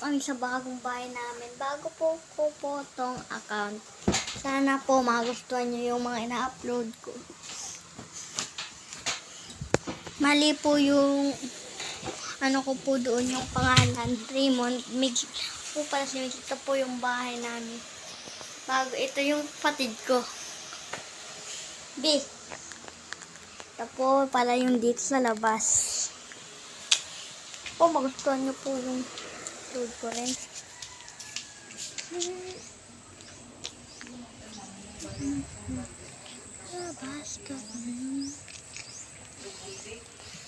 kami sa bagong bahay namin. Bago po ko po tong account. Sana po magustuhan nyo yung mga ina-upload ko. Mali po yung ano ko po doon, yung pangalan, Raymond. Mig po pala si Mig. Ito po yung bahay namin. Bago, ito yung patid ko. B. Ito po pala yung dito sa labas. Po, magustuhan nyo po yung upload ko rin.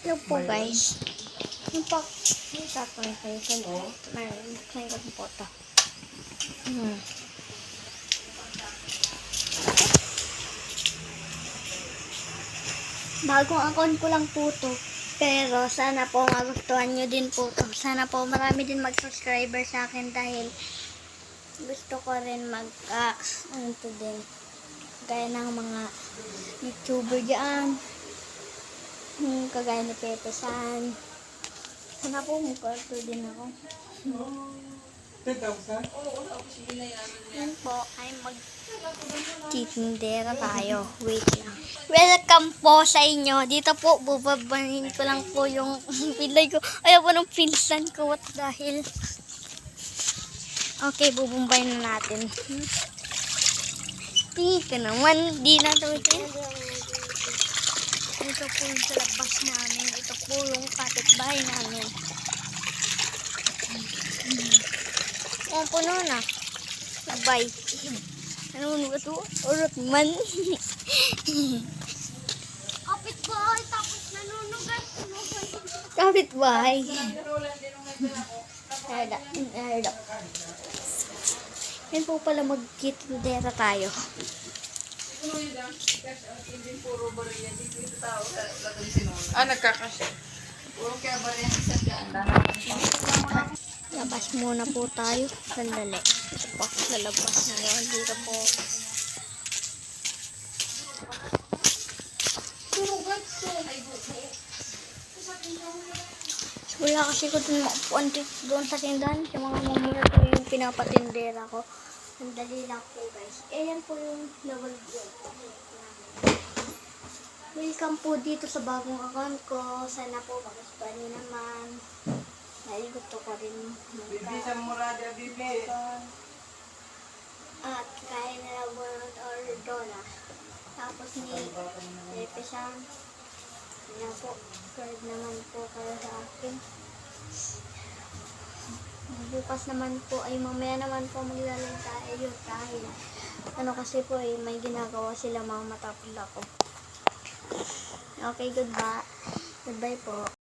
Hello po guys. Yung po, yung tatang kayo sa loob. May po ito. Bagong account ko lang po to. Pero sana po magustuhan nyo din po to. Sana po marami din mag-subscriber sa akin dahil gusto ko rin ano to din. Gaya ng mga YouTuber dyan. Kagaya ni Pepe San. Sana po mag-order din ako. 10,000? Yan po ay mag-tindera tayo. Wait lang. Welcome po sa inyo. Dito po, bubabanin ko lang po yung pilay ko. Ayaw po ng pinsan ko. What dahil? Okay, bubumbay na natin. Tingin ka naman. Di na ito. Ito po yung sa labas namin. Ito po yung kapitbahay namin. Oh, puno na. Bye. Ano mo ito? Urot man. Kapitbahay, tapos nanunugan. Kapitbahay. Erda. Yan po pala magkitindera tayo. Nagkakasya. Puro kaya ba rin sa dyan? Labas muna po tayo. Sandali. Ito po. Lalabas na yun. Dito po. Wala kasi ko doon sa tindahan. Yung mga mamura ko yung pinapatindera ko. Sandali lang po guys. Ayan po yung level 2. Welcome po dito sa bagong account ko. Sana po magustuhan niyo naman. Dahil gusto ko rin at kaya nila World or Donna. Tapos ni Pepe San. Yan po. Third naman po kayo sa akin. Bukas naman po ay mamaya naman po maglalaro tayo dahil ano kasi po ay may ginagawa sila mga matapos ako. Okay, goodbye. Goodbye po.